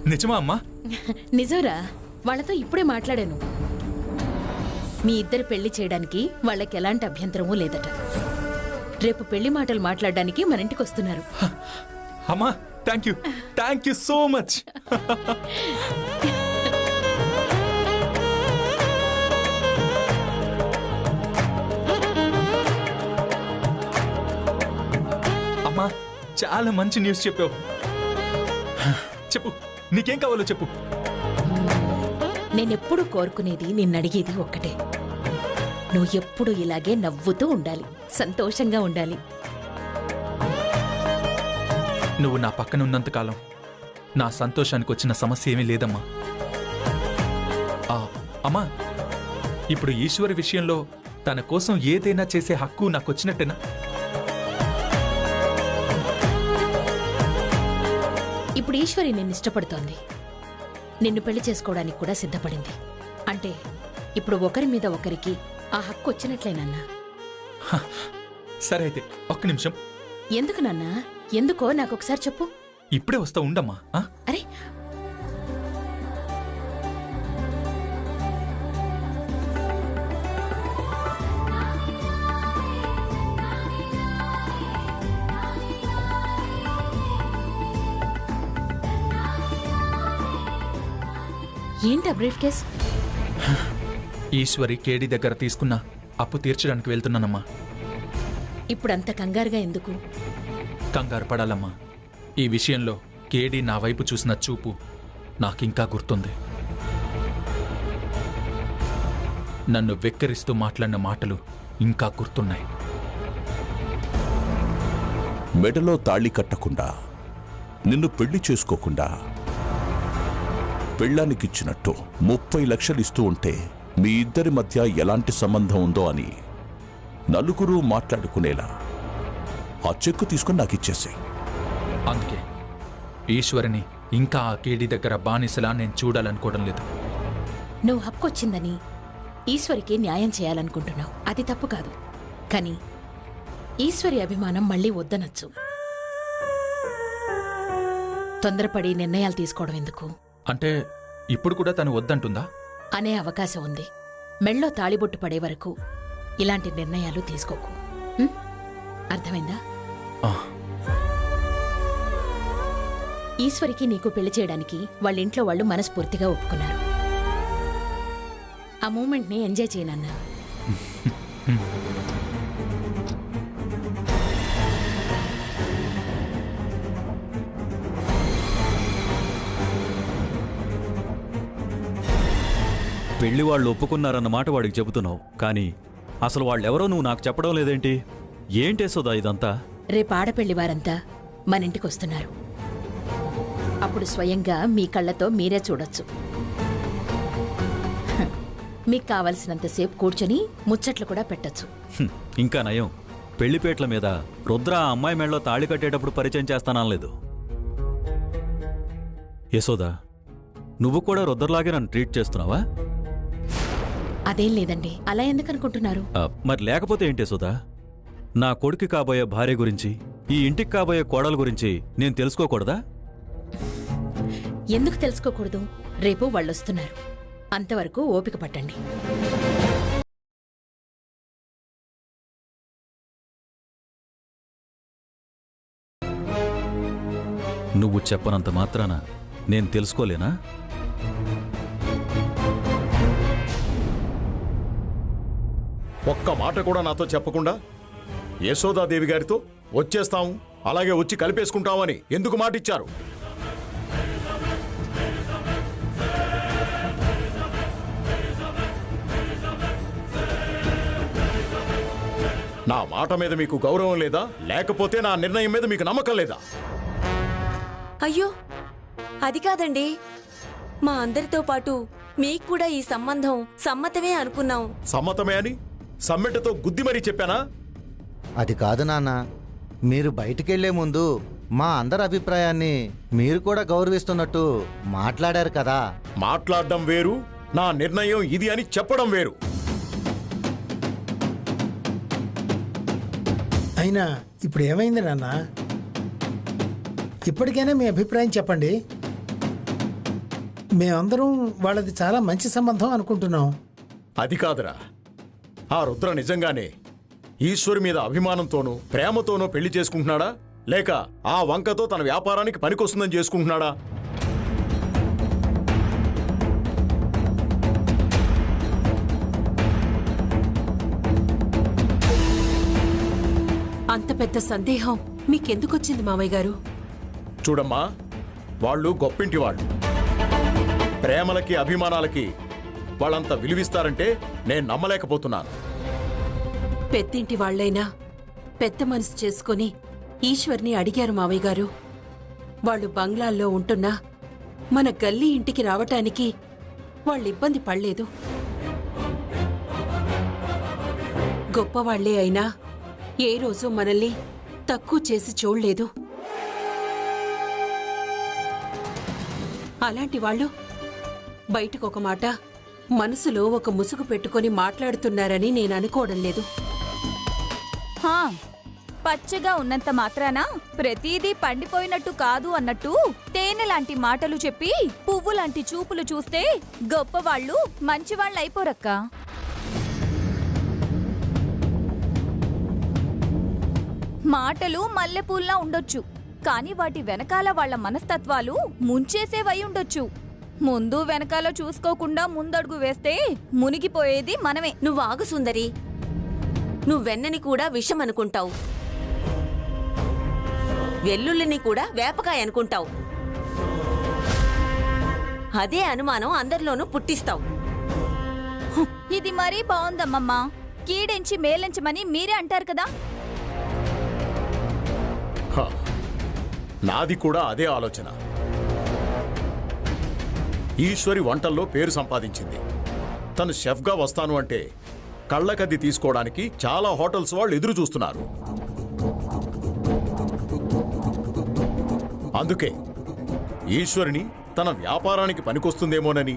నిజమా అమ్మా? నిజంరా, వాళ్ళతో ఇప్పుడే మాట్లాడాను. మీ ఇద్దరు పెళ్లి చేయడానికి వాళ్ళకి ఎలాంటి అభ్యంతరమూ లేదట. రేపు పెళ్లి మాటలు మాట్లాడడానికి మన ఇంటికి వస్తున్నారు. అమ్మా, థ్యాంక్ యూ సో మచ్. అమ్మా, చాలా మంచి న్యూస్ చెప్పావు. చెప్పు, నీకేం కావాలో చెప్పు. నేనెప్పుడు కోరుకునేది, నిన్నడిగేది ఒక్కటే. నువ్వు ఎప్పుడు ఇలాగే నవ్వుతూ ఉండాలి, సంతోషంగా ఉండాలి. నువ్వు నా పక్కన ఉన్నంతకాలం నా సంతోషానికి వచ్చిన సమస్య ఏమీ లేదమ్మా. అమ్మా, ఇప్పుడు ఈశ్వరి విషయంలో తన కోసం ఏదైనా చేసే హక్కు నాకు వచ్చినట్టేనా? ఇప్పుడు ఈశ్వరి నిన్ను ఇష్టపడుతోంది. నిన్ను పెళ్లి చేసుకోవడానికి కూడా సిద్ధపడింది. అంటే ఇప్పుడు ఒకరి మీద ఒకరికి ఆ హక్కు వచ్చినట్లేనన్నా. సరే అయితే ఒక్క నిమిషం. ఎందుకు నాన్నా? ఎందుకో నాకొకసారి చెప్పు. ఇప్పుడే వస్తా, ఉండమ్మా. అరే, ఏంటా బ్రీఫ్ కేస్? ఈశ్వరి కేడి దగ్గర తీసుకున్న అప్పు తీర్చడానికి వెళ్తున్నానమ్మా. ఇప్పుడంత కంగారుగా ఎందుకు? కంగారు పడాలమ్మా. ఈ విషయంలో కేడి నా వైపు చూసిన చూపు నాకింకా గుర్తుంది. నన్ను వెక్కిరిస్తూ మాట్లాడిన మాటలు ఇంకా గుర్తున్నాయి. మెడలో తాళి కట్టకుండా, నిన్ను పెళ్లి చేసుకోకుండా పెళ్ళానికిచ్చినట్టు 30 లక్షలు ఇస్తూ ఉంటే మీ ఇద్దరి మధ్య ఎలాంటి సంబంధం ఉందో అని నలుగురు మాట్లాడుకునేలా ఆ చెక్కు తీసుకుని నాకిచ్చేసి. అందుకే ఈశ్వరిని ఇంకా ఆ కేడి దగ్గర బానిసలా నేను చూడాలనుకోవడం లేదు. నువ్వు హక్కొచ్చిందని ఈశ్వరికి న్యాయం చేయాలనుకుంటున్నావు, అది తప్పు కాదు. కానీ ఈశ్వరి అభిమానం మళ్ళీ వద్దనొచ్చు. తొందరపడి నిర్ణయాలు తీసుకోవడం ఎందుకు? అంటే ఇప్పుడు కూడా తను వద్దంటుందా? అనే అవకాశం ఉంది. మెళ్ళో తాళిబొట్టు పడే వరకు ఇలాంటి నిర్ణయాలు తీసుకోకు. అర్థమైందా? ఈశ్వరికి నీకు పెళ్లి చేయడానికి వాళ్ళింట్లో వాళ్ళు మనస్ఫూర్తిగా ఒప్పుకున్నారు. ఆ మూమెంట్ని ఎంజాయ్ చేయనన్నా. పెళ్లి వాళ్ళు ఒప్పుకున్నారన్నమాట వాడికి చెబుతున్నావు, కానీ అసలు వాళ్ళెవరో నువ్వు నాకు చెప్పడం లేదేంటి? ఏంటే సుధా ఇదంతా? రేపు ఆడపెళ్లి వారంతా మన ఇంటికి వస్తున్నారు. అప్పుడు స్వయంగా మీ కళ్ళతో మీరే చూడొచ్చు. మీకు కావలసినంతసేపు కూర్చొని ముచ్చట్లు కూడా పెట్టొచ్చు. ఇంకా నయం, పెళ్లిపేట్ల మీద రుద్ర ఆ అమ్మాయి మెళ్ళలో తాళి కట్టేటప్పుడు పరిచయం చేస్తానలేదు. యశోదా, నువ్వు కూడా రుద్రలాగే నన్ను ట్రీట్ చేస్తున్నావా? అదేం లేదండి. అలా ఎందుకనుకుంటున్నారు? మరి లేకపోతే ఏంటి యశోదా? నా కొడుకు కాబోయే భార్య గురించి, ఈ ఇంటికి కాబోయే కోడల గురించి నేను తెలుసుకోకూడదా? ఎందుకు తెలుసుకోకూడదు? రేపు వాళ్ళొస్తున్నారు. అంతవరకు ఓపిక పట్టండి. నువ్వు చెప్పనంత మాత్రాన నేను తెలుసుకోలేనా? ఒక్క మాట కూడా నాతో చెప్పకుండా యశోదాదేవి గారితో వచ్చేస్తాము, అలాగే వచ్చి కలిపేసుకుంటామని ఎందుకు మాట ఇచ్చారు? నా మాట మీద మీకు గౌరవం లేదా? లేకపోతే నా నిర్ణయం మీద మీకు నమ్మకం లేదా? అయ్యో, అది కాదండి. మా అందరితో పాటు మీకు కూడా ఈ సంబంధం సమ్మతమే అనుకున్నాం. సమ్మతమే అని సమ్మెటతో గుద్ది మరీ చెప్పానా? అది కాదు నాన్న, మీరు బయటికెళ్లే ముందు మా అందరి అభిప్రాయాన్ని మీరు కూడా గౌరవిస్తున్నట్టు మాట్లాడారు కదా. మాట్లాడడం వేరు, నా నిర్ణయం ఇది అని చెప్పడం వేరు. అయినా ఇప్పుడు ఏమైంది నాన్న? ఇప్పటికైనా మీ అభిప్రాయం చెప్పండి. మేమందరం వాళ్ళది చాలా మంచి సంబంధం అనుకుంటున్నాం. అది కాదురా, ఆ రుద్ర నిజంగానే ఈశ్వరి మీద అభిమానంతోనూ ప్రేమతోనూ పెళ్లి చేసుకుంటున్నాడా, లేక ఆ వంకతో తన వ్యాపారానికి పనికొస్తుందని చేసుకుంటున్నాడా? అంత పెద్ద సందేహం మీకెందుకొచ్చింది మావయ్య గారు? చూడమ్మా, వాళ్ళు గొప్పింటి వాళ్ళు. ప్రేమలకి అభిమానాలకి వాళ్ళంత విలువిస్తారంటే నేను నమ్మలేకపోతున్నాను. పెద్దింటి వాళ్లైనా పెద్ద మనసు చేసుకుని ఈశ్వర్ని అడిగారు మావయ్య గారు. వాళ్ళు బంగ్లాల్లో ఉంటున్నా మన గల్లీ ఇంటికి రావటానికి వాళ్ళు ఇబ్బంది పడలేదు. గొప్పవాళ్లే అయినా ఏ రోజు మనల్ని తక్కువ చేసి చూడలేదు. అలాంటి వాళ్ళు బయటకొక మాట, మనసులో ఒక ముసుగు పెట్టుకొని మాట్లాడుతున్నారని నేను అనుకోవడం లేదు. పచ్చగా ఉన్నంత మాత్రాన ప్రతిదీ పండిపోయినట్టు కాదు అన్నట్టు తేనె లాంటి మాటలు చెప్పి పువ్వు లాంటి చూపులు చూస్తే గొప్పవాళ్ళు మంచివాళ్ళు అయిపోరక్క. మాటలు మల్లెపూల్లా ఉండొచ్చు, కానీ వాటి వెనకాల వాళ్ల మనస్తత్వాలు ముంచేసేవై ఉండొచ్చు. ముందు వెనకాల చూసుకోకుండా ముందడుగు వేస్తే మునిగిపోయేది మనమే. నువ్వు ఆగు సుందరి, నువ్వెన్నని కూడా విషం అనుకుంటావు, వెల్లుల్లిని కూడా వేపకాయ అనుకుంటావు. అదే అనుమానం అందరిలోనూ పుట్టిస్తావు. ఇది మరీ బాగుందమ్మమ్మా. కీడెంచి మేలించమని మీరే అంటారు కదా. నాది కూడా అదే ఆలోచన. ఈశ్వరి వంటల్లో పేరు సంపాదించింది. తను షెఫ్గా వస్తాను అంటే కళ్ళకద్ది తీసుకోవడానికి చాలా హోటల్స్ వాళ్ళు ఎదురు చూస్తున్నారు. అందుకే ఈశ్వరిని తన వ్యాపారానికి పనికొస్తుందేమోనని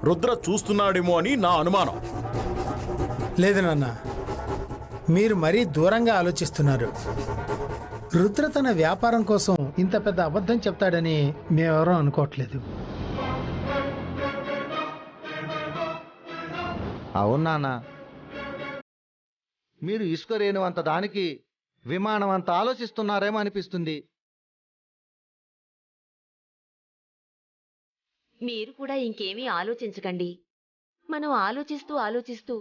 రుద్ర చూస్తున్నాడేమో అని నా అనుమానం. లేదు నాన్న, మీరు మరీ దూరంగా ఆలోచిస్తున్నారు. రుద్ర తన వ్యాపారం కోసం ఇంత పెద్ద అబద్ధం చెప్తాడని మేమెవరూ అనుకోవట్లేదు. అవునానా, మీరు ఇసుక రేణువంత దానికి విమానం అంత ఆలోచిస్తున్నారేమో అనిపిస్తుంది. మీరు కూడా ఇంకేమీ ఆలోచించకండి. మనం ఆలోచిస్తూ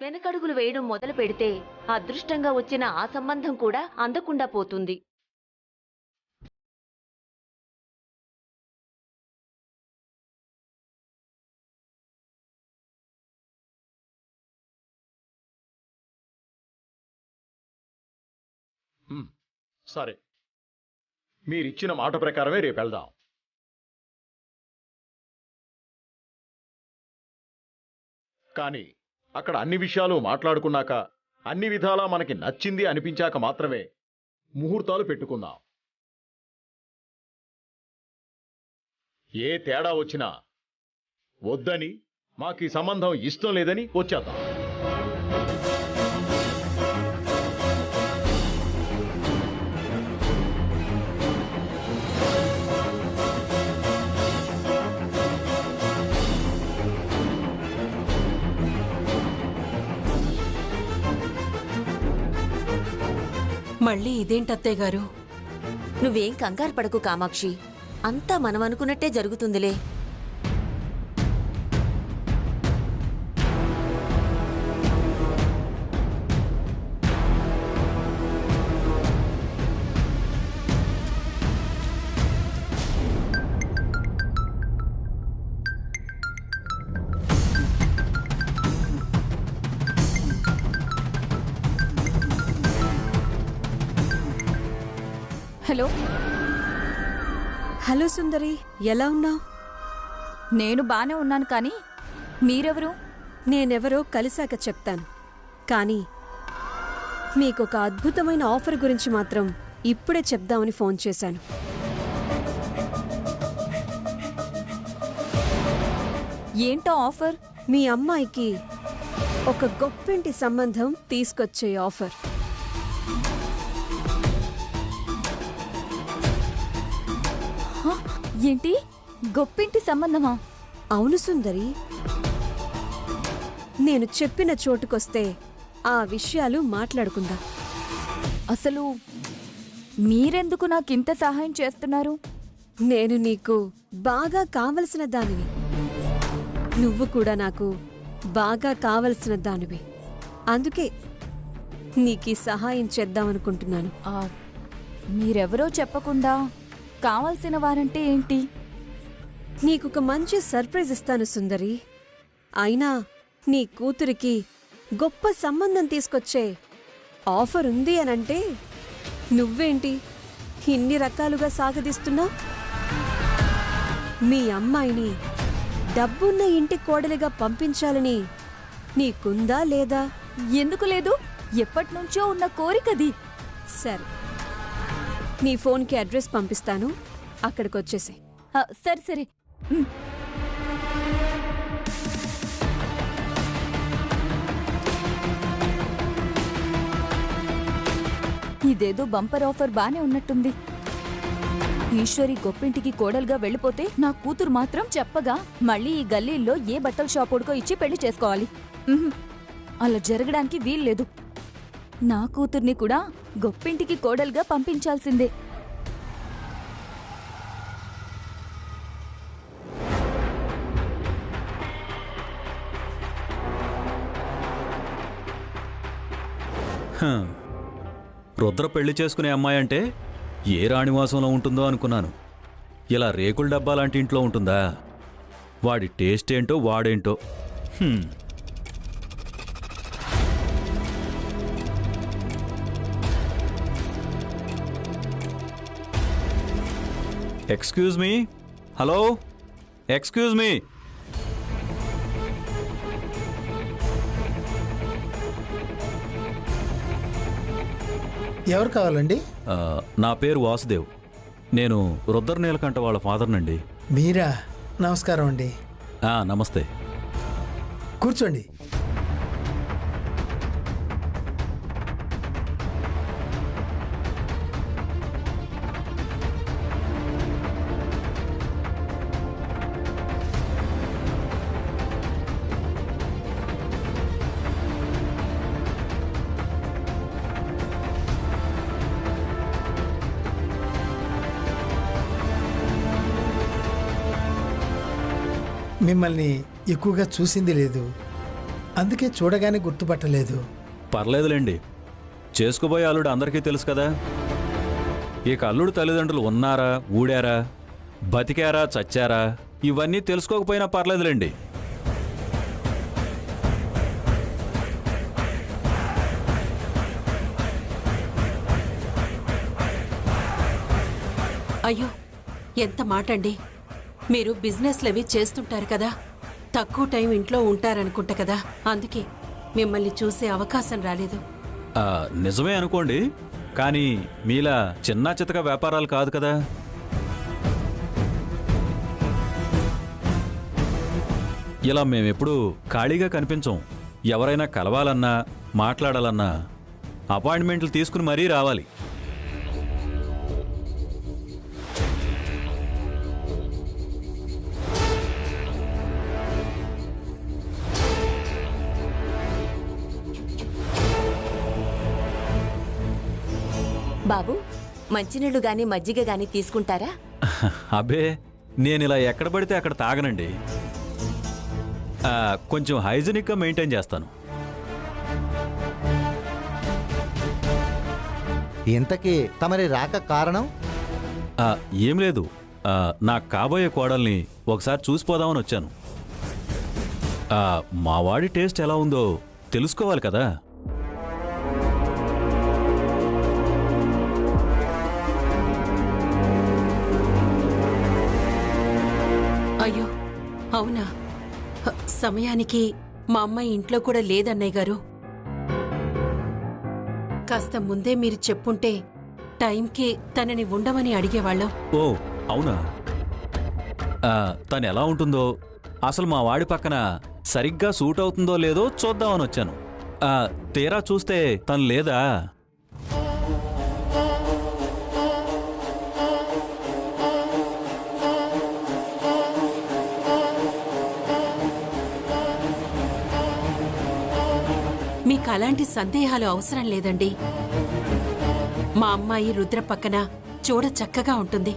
వెనకడుగులు వేయడం మొదలు పెడితే అదృష్టంగా వచ్చిన ఆ సంబంధం కూడా అందకుండా పోతుంది. సరే, మీరిచ్చిన మాట ప్రకారమే రేపు వెళ్దాం. కానీ అక్కడ అన్ని విషయాలు మాట్లాడుకున్నాక, అన్ని విధాలా మనకి నచ్చింది అనిపించాక మాత్రమే ముహూర్తాలు పెట్టుకుందాం. ఏ తేడా వచ్చినా వద్దని, మాకు ఈ సంబంధం ఇష్టం లేదని వచ్చేద్దాం. మళ్ళీ ఇదేంటత్తయ్య గారు? నువ్వేం కంగారు పడకు కామాక్షి, అంతా మనం అనుకున్నట్టే జరుగుతుందిలే. హలో హలో సుందరి, ఎలా ఉన్నావు? నేను బానే ఉన్నాను, కానీ మీరెవరు? నేనెవరో కలిశాక చెప్తాను. కానీ మీకొక అద్భుతమైన ఆఫర్ గురించి మాత్రం ఇప్పుడే చెప్దామని ఫోన్ చేశాను. ఏంటో ఆఫర్? మీ అమ్మాయికి ఒక గొప్పింటి సంబంధం తీసుకొచ్చే ఆఫర్. ఏంటి, గొప్పింటి సంబంధమా? అవును సుందరి, నేను చెప్పిన చోటుకొస్తే ఆ విషయాలు మాట్లాడుకుందాం. అసలు మీరెందుకు నాకింత సహాయం చేస్తున్నారు? నేను నీకు బాగా కావలసిన దానివి, నువ్వు కూడా నాకు బాగా కావలసిన దానివి. అందుకే నీకీ సహాయం చేద్దామనుకుంటున్నాను. మీరెవరో చెప్పకుండా కావాల్సిన వారంటే ఏంటి? నీకొక మంచి సర్ప్రైజ్ ఇస్తాను సుందరి. అయినా నీ కూతురికి గొప్ప సంబంధం తీసుకొచ్చే ఆఫర్ ఉంది అనంటే నువ్వేంటి ఇన్ని రకాలుగా సాగదీస్తున్నా? మీ అమ్మాయిని డబ్బున్న ఇంటి కోడలిగా పంపించాలని నీకుందా లేదా? ఎందుకు లేదు? ఎప్పటినుంచో ఉన్న కోరికది. సరే, నీ ఫోన్కి అడ్రస్ పంపిస్తాను, అక్కడికొచ్చేసి. సరే సరే. ఇదేదో బంపర్ ఆఫర్ బానే ఉన్నట్టుంది. ఈశ్వరి గొప్పింటికి కోడలుగా వెళ్ళిపోతే నా కూతురు మాత్రం చెప్పగా మళ్ళీ ఈ గల్లీల్లో ఏ బట్టల షాపుడికో ఇచ్చి పెళ్లి చేసుకోవాలి. అలా జరగడానికి వీల్లేదు. నా కూతుర్ని కూడా గొప్పింటికి కోడలుగా పంపించాల్సిందే. రుద్ర పెళ్లి చేసుకునే అమ్మాయి అంటే ఏ రాణివాసంలో ఉంటుందో అనుకున్నాను. ఇలా రేకుల డబ్బా లాంటి ఇంట్లో ఉంటుందా? వాడి టేస్ట్ ఏంటో వాడేంటో. Excuse me. Hello, excuse me. ఎవరు కావాలండి? నా పేరు వాసుదేవ్. నేను రుద్ర నీలకంఠ వాళ్ళ ఫాదర్నండి. మీరా? నమస్కారం అండి. నమస్తే. కూర్చోండి. మిమ్మల్ని ఎక్కువగా చూసింది లేదు, అందుకే చూడగానే గుర్తుపట్టలేదు. పర్లేదులేండి, చేసుకోబోయే అల్లుడు అందరికీ తెలుసు కదా. ఇక అల్లుడు తల్లిదండ్రులు ఉన్నారా, ఊడారా, బతికారా, చచ్చారా, ఇవన్నీ తెలుసుకోకపోయినా పర్లేదులేండి. అయ్యో, ఎంత మాటండి. మీరు బిజినెస్లవి చేస్తుంటారు కదా, తక్కువ టైం ఇంట్లో ఉంటారనుకుంటా కదా, అందుకే మిమ్మల్ని చూసే అవకాశం రాలేదు. నిజమే అనుకోండి, కానీ మీలా చిన్న చితక వ్యాపారాలు కాదు కదా. ఇలా మేమెప్పుడు ఖాళీగా కనిపించం. ఎవరైనా కలవాలన్నా, మాట్లాడాలన్నా అపాయింట్మెంట్లు తీసుకుని మరీ రావాలి. బాబు, మంచినీళ్ళు గాని మజ్జిగ గాని తీసుకుంటారా? అబ్బే, నేను ఇలా ఎక్కడ పడితే అక్కడ తాగనండి. కొంచెం హైజీనిక్గా మెయింటైన్ చేస్తాను. ఇంతకీ తమరి రాక కారణం? ఏం లేదు, నాకు కాబోయే కోడల్ని ఒకసారి చూసిపోదామని వచ్చాను. మా వాడి టేస్ట్ ఎలా ఉందో తెలుసుకోవాలి కదా. అయ్యో అవునా, సమయానికి మా అమ్మాయి ఇంట్లో కూడా లేదన్నయ్య గారు. కాస్త ముందే మీరు చెప్పుంటే టైంకి తనని ఉండమని అడిగేవాళ్ళం. ఓ అవునా? తను ఎలా ఉంటుందో, అసలు మా వాడి పక్కన సరిగ్గా సూట్ అవుతుందో లేదో చూద్దామని వచ్చాను. తీరా చూస్తే తను లేదా? అలాంటి సందేహాలు అవసరం లేదండి. మా అమ్మాయి రుద్ర పక్కన చూడ చక్కగా ఉంటుంది.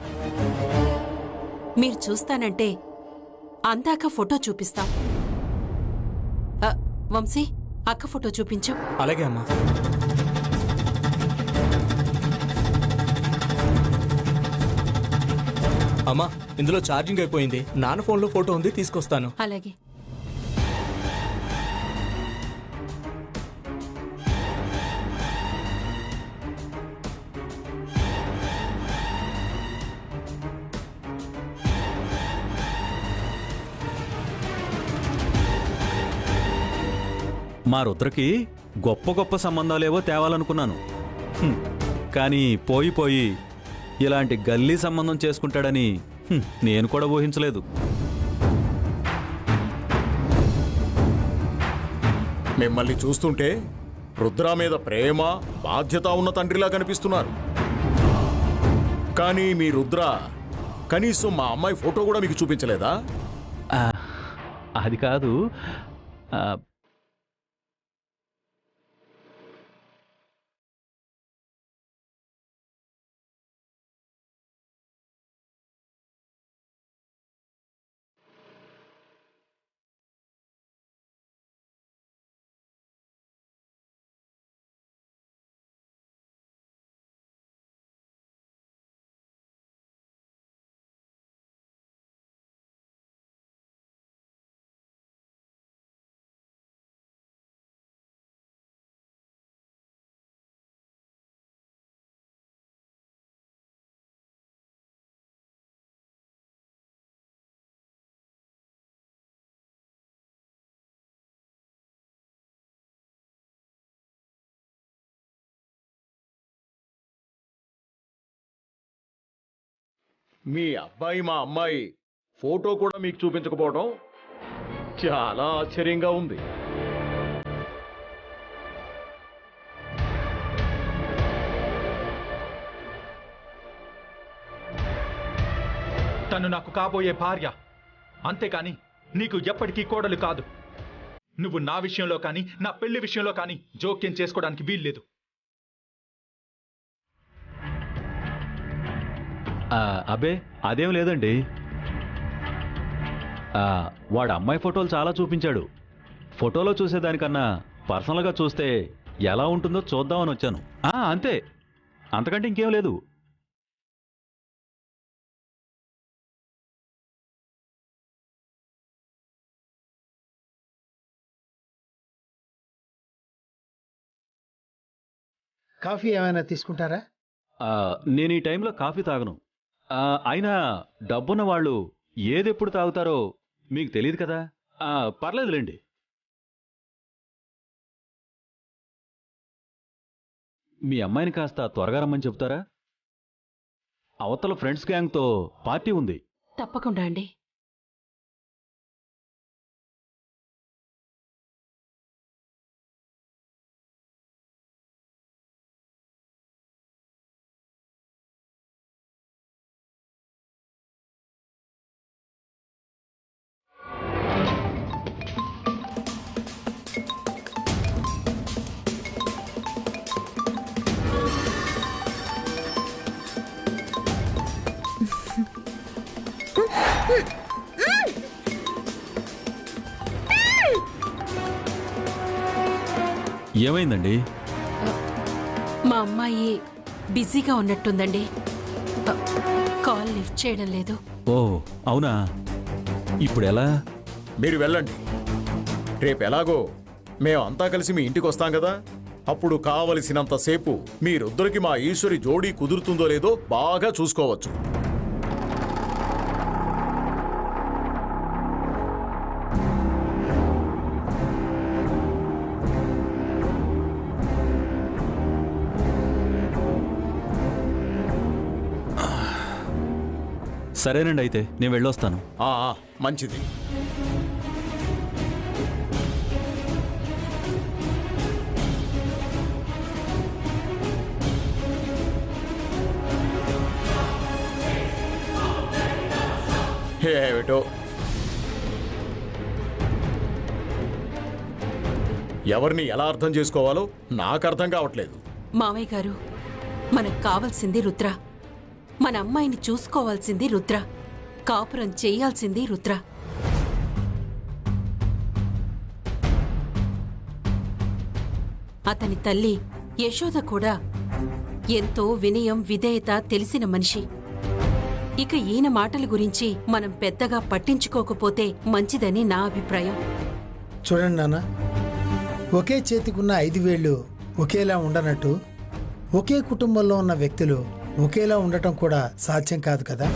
మీరు చూస్తానంటే అందాక ఫోటో చూపిస్తాం. వంశీ, అక్క ఫోటో చూపించు. అలాగే అమ్మా. అమ్మా, ఇందులో ఛార్జింగ్ అయిపోయింది. నాన్న ఫోన్లో ఫోటో ఉంది, తీసుకొస్తాను. అలాగే. మా రుద్రకి గొప్ప గొప్ప సంబంధాలేవో తేవాలనుకున్నాను. కానీ పోయి ఇలాంటి గల్లీ సంబంధం చేసుకుంటాడని నేను కూడా ఊహించలేదు. మిమ్మల్ని చూస్తుంటే రుద్ర మీద ప్రేమ, బాధ్యత ఉన్న తండ్రిలా కనిపిస్తున్నారు. కానీ మీ రుద్ర కనీసం మా అమ్మాయి ఫోటో కూడా మీకు చూపించలేదా? అది కాదు. మీ అబ్బాయి మా అమ్మాయి ఫోటో కూడా మీకు చూపించకపోవడం చాలా ఆశ్చర్యంగా ఉంది. తను నాకు కాబోయే భార్య, అంతేకాని నీకు ఎప్పటికీ కోడలు కాదు. నువ్వు నా విషయంలో కానీ నా పెళ్లి విషయంలో కానీ జోక్యం చేసుకోవడానికి వీల్లేదు. అబే, అదేం లేదండి. వాడు అమ్మాయి ఫోటోలు చాలా చూపించాడు. ఫోటోలో చూసేదానికన్నా పర్సనల్గా చూస్తే ఎలా ఉంటుందో చూద్దామని వచ్చాను. అంతే, అంతకంటే ఇంకేం లేదు. కాఫీ ఏమైనా తీసుకుంటారా? నేను ఈ టైంలో కాఫీ తాగను. అయినా డబ్బున్న వాళ్ళు ఏదెప్పుడు తాగుతారో మీకు తెలియదు కదా. పర్లేదులేండి. మీ అమ్మాయిని కాస్త త్వరగా రమ్మని చెప్తారా? అవతల ఫ్రెండ్స్ గ్యాంగ్తో పార్టీ ఉంది. తప్పకుండా అండి. ఏమైందండి? మా అమ్మాయి బిజీగా ఉన్నట్టుందండి. కాల్ లిఫ్ట్ చేయడం లేదు. ఓ అవునా? ఇప్పుడు ఎలా? మీరు వెళ్ళండి. రేపు ఎలాగో మేము అంతా కలిసి మీ ఇంటికి వస్తాం కదా, అప్పుడు కావలసినంతసేపు మీ రుద్రకి మా ఈశ్వరి జోడీ కుదురుతుందో లేదో బాగా చూసుకోవచ్చు. సరేనండి, అయితే నేను వెళ్ళొస్తాను. మంచిది. ఏమిటో ఎవరిని ఎలా అర్థం చేసుకోవాలో నాకు అర్థం కావట్లేదు. మావయ్య గారు, మనకు కావాల్సింది రుద్ర. మన అమ్మాయిని చూసుకోవాల్సింది రుద్ర. కాపురం చేయాల్సింది రుద్ర. అతని తల్లి యశోద కూడా ఎంతో వినయం విధేయత తెలిసిన మనిషి. ఇక ఈయన మాటల గురించి మనం పెద్దగా పట్టించుకోకపోతే మంచిదని నా అభిప్రాయం. చూడండి నాన్న, ఒకే చేతికున్న 5 వేళ్ళు ఒకేలా ఉండనట్టు ఒకే కుటుంబంలో ఉన్న వ్యక్తులు ఒకేలా ఉండటం కూడా సాధ్యం కాదు కదా.